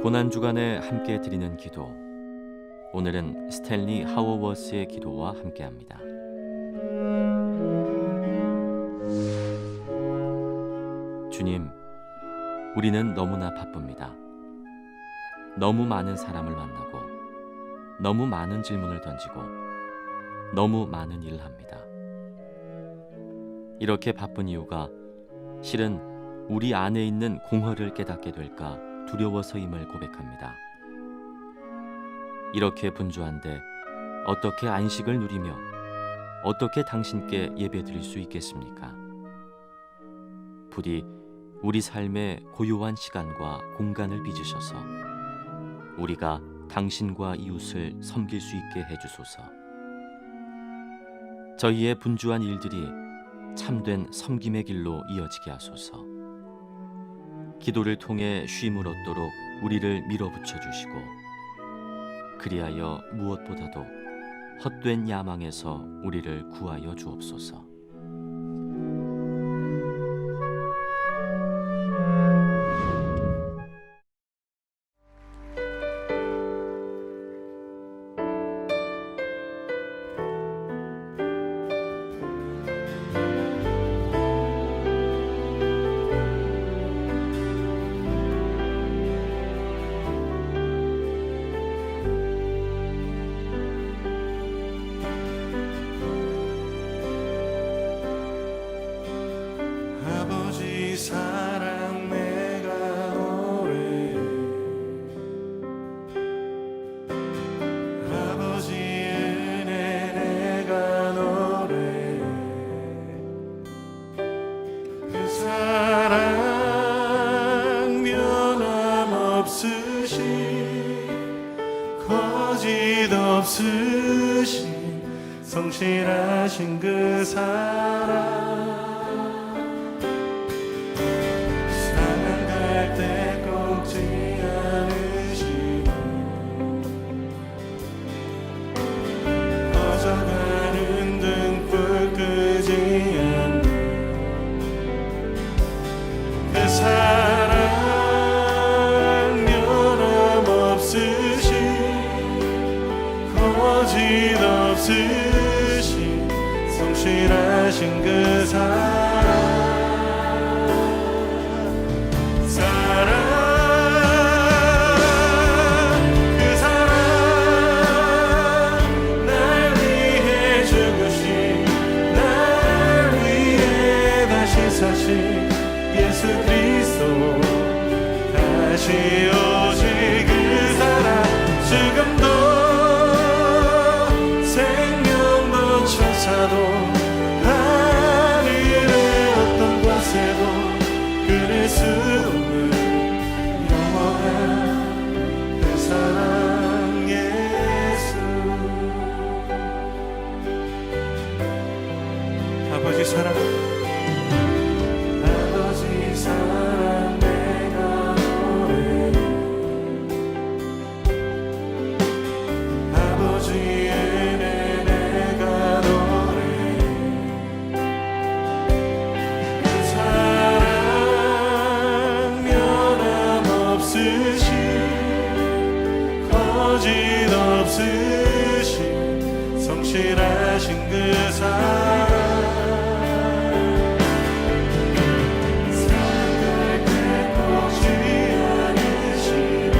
고난주간에 함께 드리는 기도. 오늘은 스탠리 하워워스의 기도와 함께합니다. 주님, 우리는 너무나 바쁩니다. 너무 많은 사람을 만나고 너무 많은 질문을 던지고 너무 많은 일을 합니다. 이렇게 바쁜 이유가 실은 우리 안에 있는 공허를 깨닫게 될까 두려워서임을 고백합니다. 이렇게 분주한데 어떻게 안식을 누리며 어떻게 당신께 예배드릴 수 있겠습니까? 부디 우리 삶에 고요한 시간과 공간을 빚으셔서 우리가 당신과 이웃을 섬길 수 있게 해주소서. 저희의 분주한 일들이 참된 섬김의 길로 이어지게 하소서. 기도를 통해 쉼을 얻도록 우리를 밀어붙여 주시고, 그리하여 무엇보다도 헛된 야망에서 우리를 구하여 주옵소서. 사랑 내가 노래 아버지 은혜 내가 노래 그 사랑 변함없으신 거짓 없으신 성실하신 그 사랑 없으신 성실하신 그 사랑 그 사랑 날 위해 죽으신 날 위해 다시 사신 예수 그리스도 다시 오실 그 사랑 지금도 천사도 하늘의 어떤 곳에도 그릴 수 없는 영원한 그 사랑 예수. 아버지 사랑 아버지 사랑 내가 노래 아버지 거짓 없으신 성실하신 그 사랑 사랑할 때 꺾지 않으시는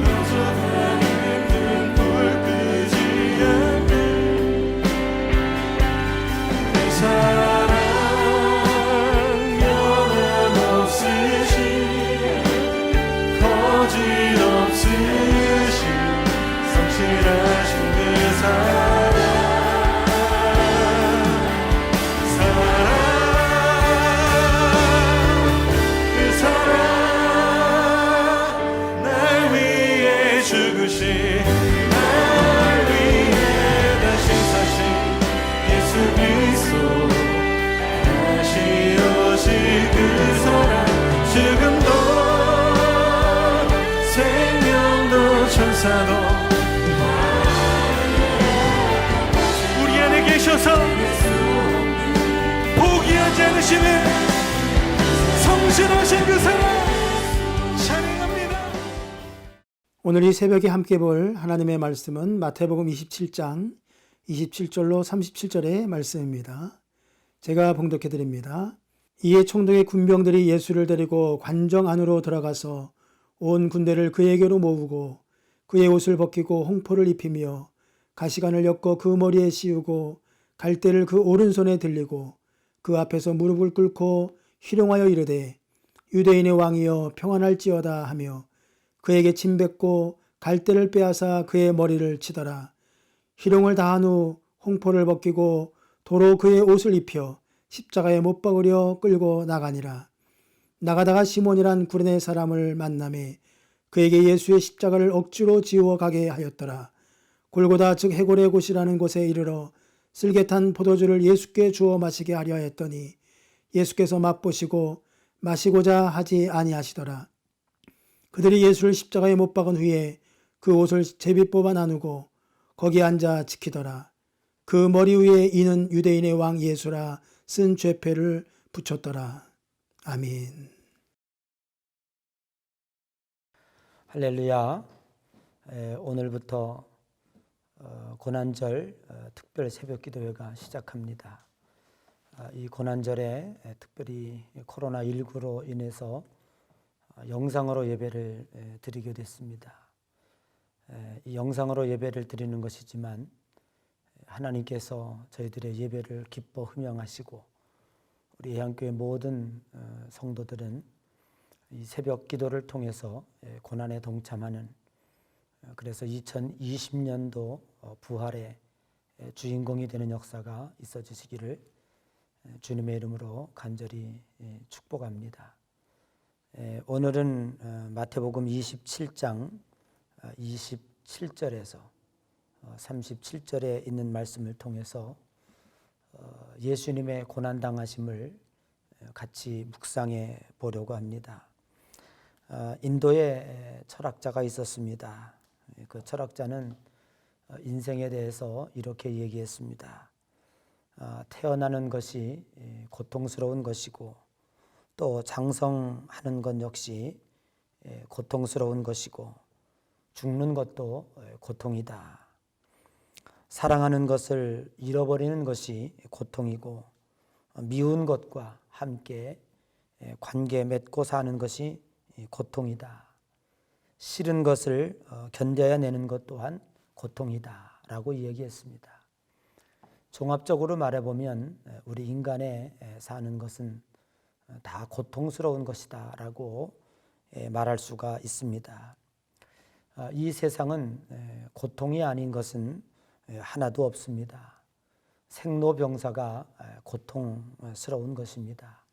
거저가는 등불 끄지 않는 그 사랑 변함없으신 거짓 없으신 성실하신 그 사랑 그 사랑 날 위해 죽으신 날 위해 다시 사신 예수 그리스도 다시 오실 그 사랑 지금도 천사도 우리 안에 계셔서 포기하지 않으시는 전진하신 그 사랑 찬양합니다. 오늘 이 새벽에 함께 볼 하나님의 말씀은 마태복음 27장 27절로 37절의 말씀입니다. 제가 봉독해 드립니다. 이에 총독의 군병들이 예수를 데리고 관정 안으로 들어가서 온 군대를 그에게로 모으고 그의 옷을 벗기고 홍포를 입히며 가시관을 엮어 그 머리에 씌우고 갈대를 그 오른손에 들리고 그 앞에서 무릎을 꿇고 희롱하여 이르되 유대인의 왕이여 평안할지어다 하며 그에게 침 뱉고 갈대를 빼앗아 그의 머리를 치더라. 희롱을 다한 후 홍포를 벗기고 도로 그의 옷을 입혀 십자가에 못 박으려 끌고 나가니라. 나가다가 시몬이란 구레네 사람을 만나매 그에게 예수의 십자가를 억지로 지워 가게 하였더라. 골고다 즉 해골의 곳이라는 곳에 이르러 쓸개탄 포도주를 예수께 주어 마시게 하려 했더니 예수께서 맛보시고 마시고자 하지 아니하시더라. 그들이 예수를 십자가에 못 박은 후에 그 옷을 제비 뽑아 나누고 거기 앉아 지키더라. 그 머리 위에 이는 유대인의 왕 예수라 쓴 죄패를 붙였더라. 아멘. 할렐루야. 오늘부터 고난절 특별 새벽 기도회가 시작합니다. 이 고난절에 특별히 코로나19로 인해서 영상으로 예배를 드리게 됐습니다. 이 영상으로 예배를 드리는 것이지만 하나님께서 저희들의 예배를 기뻐 흠양하시고 우리 예한교회 모든 성도들은 이 새벽 기도를 통해서 고난에 동참하는, 그래서 2020년도 부활의 주인공이 되는 역사가 있어지시기를 주님의 이름으로 간절히 축복합니다. 오늘은 마태복음 27장 27절에서 37절에 있는 말씀을 통해서 예수님의 고난당하심을 같이 묵상해 보려고 합니다. 인도에 철학자가 있었습니다. 그 철학자는 인생에 대해서 이렇게 얘기했습니다. 태어나는 것이 고통스러운 것이고 또 장성하는 것 역시 고통스러운 것이고 죽는 것도 고통이다. 사랑하는 것을 잃어버리는 것이 고통이고 미운 것과 함께 관계 맺고 사는 것이 고통이다. 싫은 것을 견뎌야 내는 것 또한 고통이다 라고 얘기했습니다. 종합적으로 말해보면 우리 인간의 사는 것은 다 고통스러운 것이다 라고 말할 수가 있습니다. 이 세상은 고통이 아닌 것은 하나도 없습니다. 생로병사가 고통스러운 것입니다.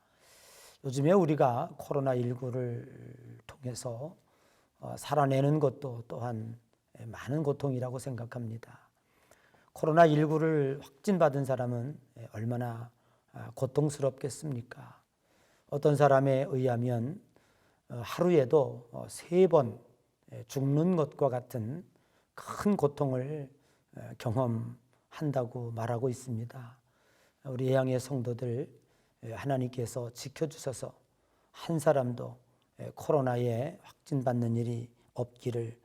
요즘에 우리가 코로나19를 통해서 살아내는 것도 또한 많은 고통이라고 생각합니다. 코로나19를 확진받은 사람은 얼마나 고통스럽겠습니까? 어떤 사람에 의하면 하루에도 3번 죽는 것과 같은 큰 고통을 경험한다고 말하고 있습니다. 우리 예양의 성도들 하나님께서 지켜주셔서 한 사람도 코로나에 확진받는 일이 없기를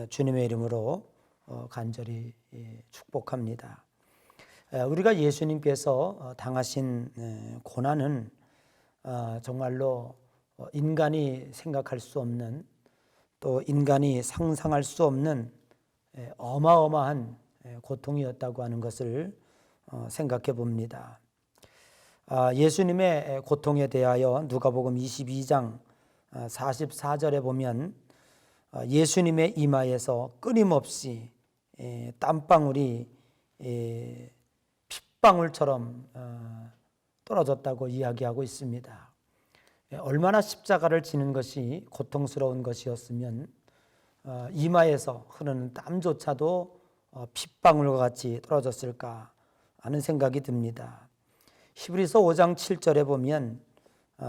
주님의 이름으로 간절히 축복합니다. 우리가 예수님께서 당하신 고난은 정말로 인간이 생각할 수 없는, 또 인간이 상상할 수 없는 어마어마한 고통이었다고 하는 것을 생각해 봅니다. 예수님의 고통에 대하여 누가복음 22장 44절에 보면 예수님의 이마에서 끊임없이 땀방울이 핏방울처럼 떨어졌다고 이야기하고 있습니다. 얼마나 십자가를 지는 것이 고통스러운 것이었으면 이마에서 흐르는 땀조차도 핏방울과 같이 떨어졌을까 하는 생각이 듭니다. 히브리서 5장 7절에 보면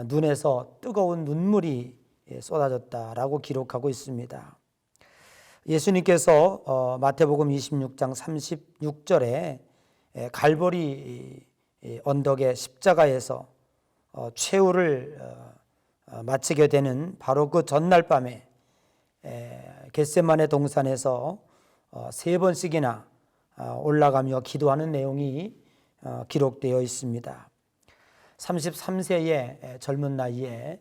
눈에서 뜨거운 눈물이 쏟아졌다라고 기록하고 있습니다. 예수님께서 마태복음 26장 36절에 갈보리 언덕의 십자가에서 최후를 마치게 되는 바로 그 전날 밤에 겟세마네 동산에서 3번씩이나 올라가며 기도하는 내용이 기록되어 있습니다. 33세의 젊은 나이에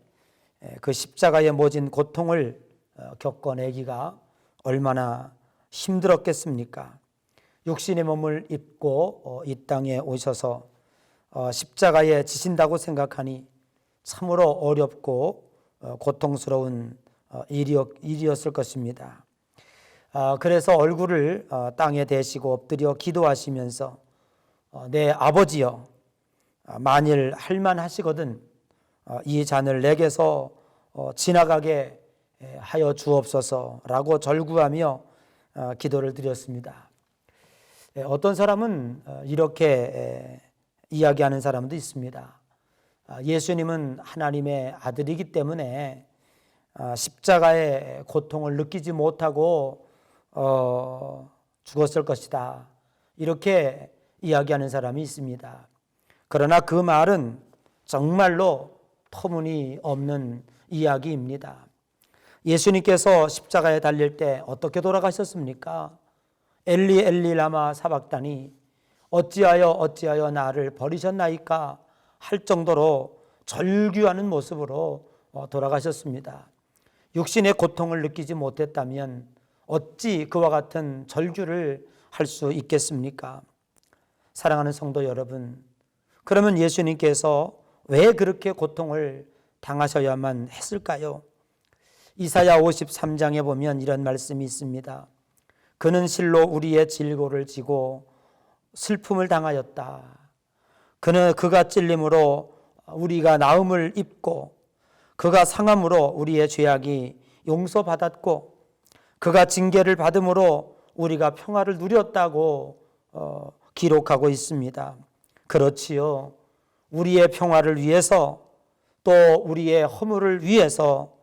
그 십자가에 모진 고통을 겪어내기가 얼마나 힘들었겠습니까? 육신의 몸을 입고 이 땅에 오셔서 십자가에 지신다고 생각하니 참으로 어렵고 고통스러운 일이었을 것입니다. 그래서 얼굴을 땅에 대시고 엎드려 기도하시면서 내 아버지여, 만일 할만하시거든 이 잔을 내게서 지나가게 하여 주옵소서라고 절구하며 기도를 드렸습니다. 어떤 사람은 이렇게 이야기하는 사람도 있습니다. 예수님은 하나님의 아들이기 때문에 십자가의 고통을 느끼지 못하고 죽었을 것이다, 이렇게 이야기하는 사람이 있습니다. 그러나 그 말은 정말로 터무니없는 이야기입니다. 예수님께서 십자가에 달릴 때 어떻게 돌아가셨습니까? 엘리 엘리 라마 사박다니, 어찌하여 나를 버리셨나이까 할 정도로 절규하는 모습으로 돌아가셨습니다. 육신의 고통을 느끼지 못했다면 어찌 그와 같은 절규를 할 수 있겠습니까? 사랑하는 성도 여러분, 그러면 예수님께서 왜 그렇게 고통을 당하셔야만 했을까요? 이사야 53장에 보면 이런 말씀이 있습니다. 그는 실로 우리의 질고를 지고 슬픔을 당하였다. 그가 찔림으로 우리가 나음을 입고, 그가 상함으로 우리의 죄악이 용서받았고, 그가 징계를 받음으로 우리가 평화를 누렸다고 기록하고 있습니다. 그렇지요. 우리의 평화를 위해서, 또 우리의 허물을 위해서,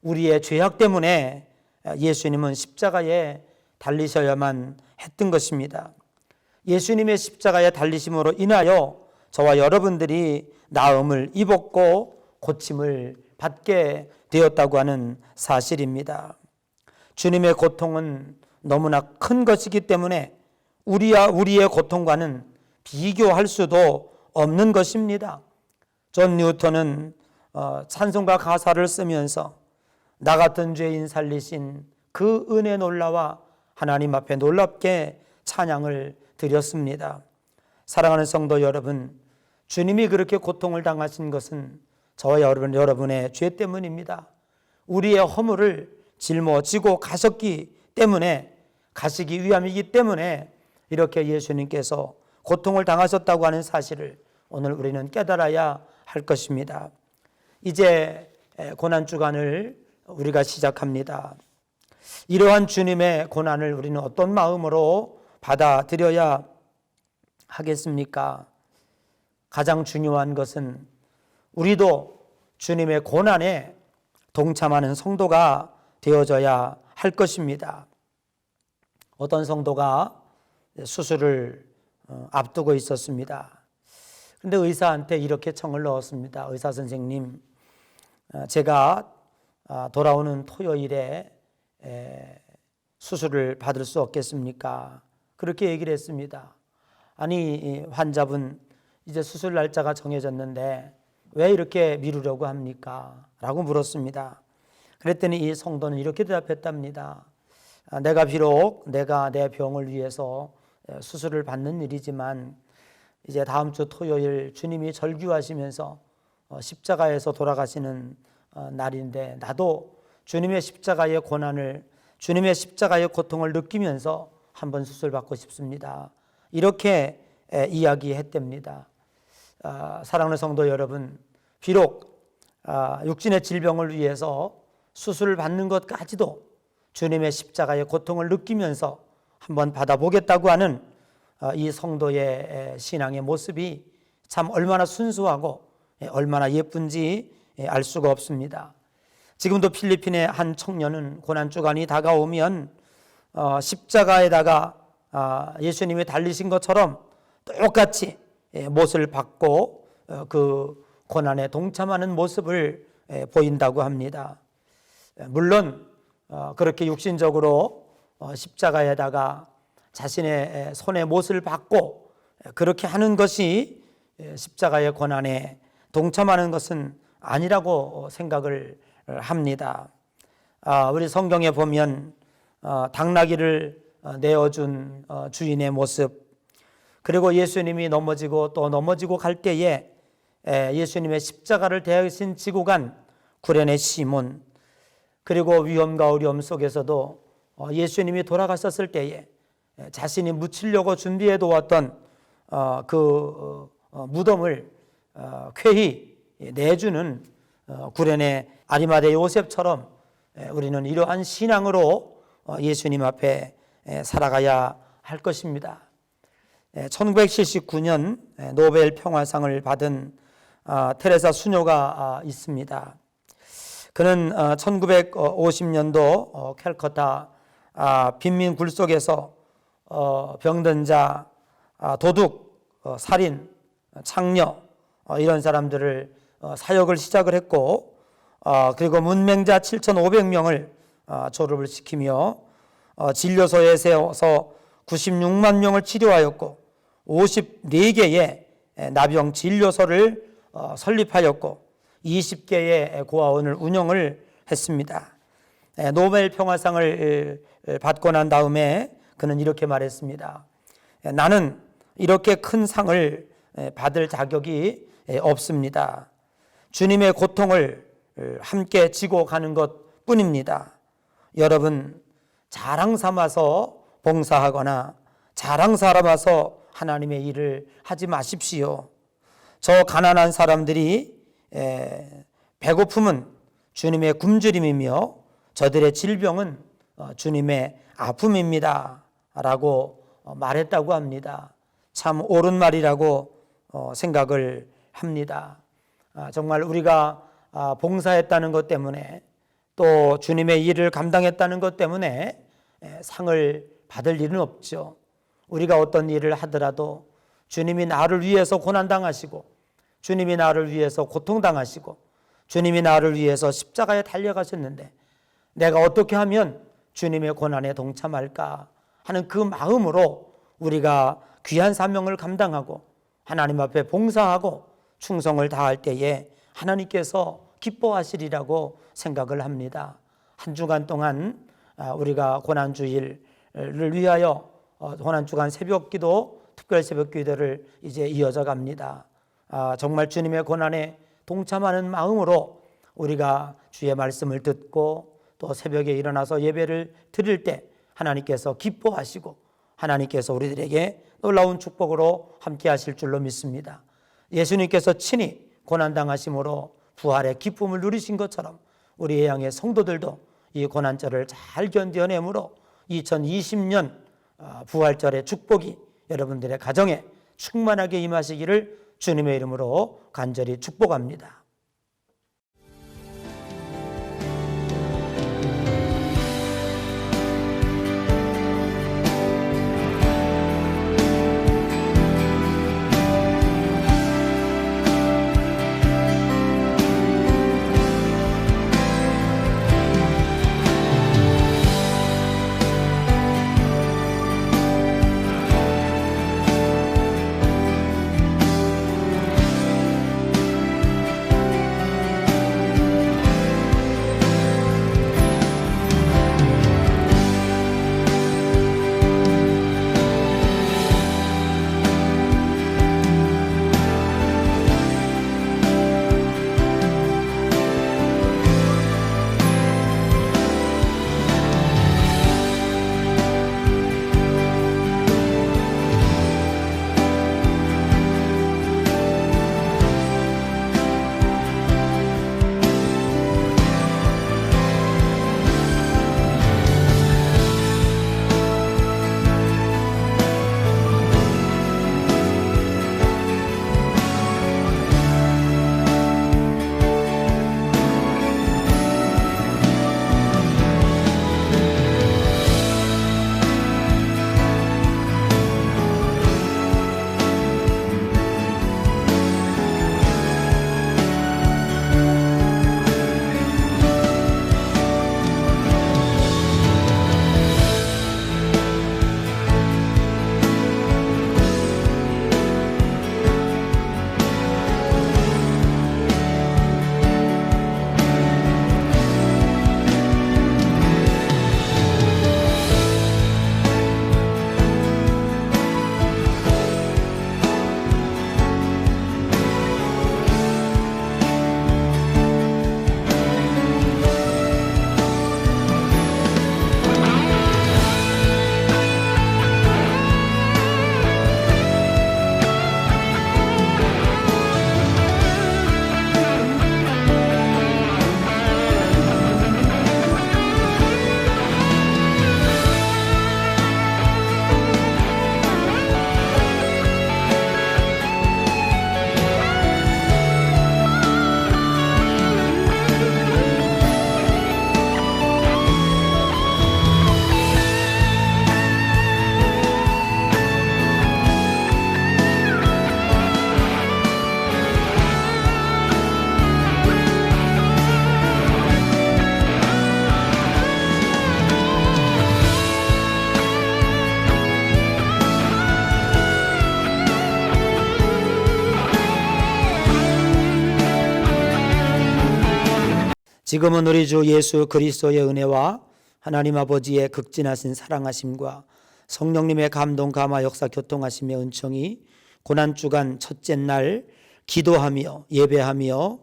우리의 죄악 때문에 예수님은 십자가에 달리셔야만 했던 것입니다. 예수님의 십자가에 달리심으로 인하여 저와 여러분들이 나음을 입었고 고침을 받게 되었다고 하는 사실입니다. 주님의 고통은 너무나 큰 것이기 때문에 우리의 고통과는 비교할 수도 없는 것입니다. 존 뉴턴은 찬송가 가사를 쓰면서 나 같은 죄인 살리신 그 은혜 놀라와 하나님 앞에 놀랍게 찬양을 드렸습니다. 사랑하는 성도 여러분, 주님이 그렇게 고통을 당하신 것은 저와 여러분의 죄 때문입니다. 우리의 허물을 짊어지고 가시기 위함이기 때문에 이렇게 예수님께서 고통을 당하셨다고 하는 사실을 오늘 우리는 깨달아야 할 것입니다. 이제 고난주간을 우리가 시작합니다. 이러한 주님의 고난을 우리는 어떤 마음으로 받아들여야 하겠습니까? 가장 중요한 것은 우리도 주님의 고난에 동참하는 성도가 되어져야 할 것입니다. 어떤 성도가 수술을 앞두고 있었습니다. 그런데 의사한테 이렇게 청을 넣었습니다. 의사 선생님, 제가 돌아오는 토요일에 수술을 받을 수 없겠습니까? 그렇게 얘기를 했습니다. 아니, 환자분 이제 수술 날짜가 정해졌는데 왜 이렇게 미루려고 합니까? 라고 물었습니다. 그랬더니 이 성도는 이렇게 대답했답니다. 비록 내가 내 병을 위해서 수술을 받는 일이지만 이제 다음 주 토요일 주님이 절규하시면서 십자가에서 돌아가시는 날인데 나도 주님의 십자가의 고난을, 주님의 십자가의 고통을 느끼면서 한번 수술 받고 싶습니다. 이렇게 이야기했답니다. 사랑하는 성도 여러분, 비록 육신의 질병을 위해서 수술을 받는 것까지도 주님의 십자가의 고통을 느끼면서 한번 받아보겠다고 하는 이 성도의 신앙의 모습이 참 얼마나 순수하고 얼마나 예쁜지 알 수가 없습니다. 지금도 필리핀의 한 청년은 고난주간이 다가오면 십자가에다가 예수님이 달리신 것처럼 똑같이 못을 받고 그 고난에 동참하는 모습을 보인다고 합니다. 물론 그렇게 육신적으로 십자가에다가 자신의 손에 못을 박고 그렇게 하는 것이 십자가의 고난에 동참하는 것은 아니라고 생각을 합니다. 우리 성경에 보면 당나귀를 내어준 주인의 모습, 그리고 예수님이 넘어지고 또 넘어지고 갈 때에 예수님의 십자가를 대신 지고 간 구레네 시몬, 그리고 위험과 어려움 속에서도 예수님이 돌아가셨을 때에 자신이 묻히려고 준비해 두었던 그 무덤을 쾌히 내주는 구레네 아리마대 요셉처럼 우리는 이러한 신앙으로 예수님 앞에 살아가야 할 것입니다. 1979년 노벨 평화상을 받은 테레사 수녀가 있습니다. 그는 1950년도 캘커타 빈민 굴 속에서 병든 자, 도둑, 살인, 창녀 이런 사람들을 사역을 시작을 했고, 그리고 문맹자 7,500명을 졸업을 시키며 진료소에 세워서 96만 명을 치료하였고 54개의 나병 진료소를 설립하였고 20개의 고아원을 운영을 했습니다. 노벨 평화상을 받고 난 다음에 그는 이렇게 말했습니다. 나는 이렇게 큰 상을 받을 자격이 없습니다. 주님의 고통을 함께 지고 가는 것 뿐입니다. 여러분, 자랑 삼아서 봉사하거나 자랑 삼아서 하나님의 일을 하지 마십시오. 저 가난한 사람들이 배고픔은 주님의 굶주림이며 저들의 질병은 주님의 아픔입니다 라고 말했다고 합니다. 참 옳은 말이라고 생각을 합니다. 정말 우리가 봉사했다는 것 때문에 또 주님의 일을 감당했다는 것 때문에 상을 받을 일은 없죠. 우리가 어떤 일을 하더라도 주님이 나를 위해서 고난당하시고 주님이 나를 위해서 고통당하시고 주님이 나를 위해서 십자가에 달려가셨는데 내가 어떻게 하면 주님의 고난에 동참할까 하는 그 마음으로 우리가 귀한 사명을 감당하고 하나님 앞에 봉사하고 충성을 다할 때에 하나님께서 기뻐하시리라고 생각을 합니다. 한 주간 동안 우리가 고난주일을 위하여 고난주간 새벽기도, 특별 새벽기도를 이제 이어져 갑니다. 정말 주님의 고난에 동참하는 마음으로 우리가 주의 말씀을 듣고 또 새벽에 일어나서 예배를 드릴 때 하나님께서 기뻐하시고 하나님께서 우리들에게 놀라운 축복으로 함께 하실 줄로 믿습니다. 예수님께서 친히 고난당하심으로 부활의 기쁨을 누리신 것처럼 우리 예양의 성도들도 이 고난절을 잘 견뎌내므로 2020년 부활절의 축복이 여러분들의 가정에 충만하게 임하시기를 주님의 이름으로 간절히 축복합니다. 지금은 우리 주 예수 그리스도의 은혜와 하나님 아버지의 극진하신 사랑하심과 성령님의 감동 감화 역사 교통하심의 은총이 고난주간 첫째 날 기도하며 예배하며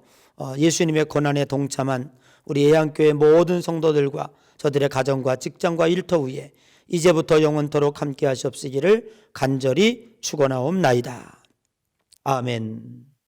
예수님의 고난에 동참한 우리 예양교회 모든 성도들과 저들의 가정과 직장과 일터 위에 이제부터 영원토록 함께 하시옵시기를 간절히 축원하옵나이다. 아멘.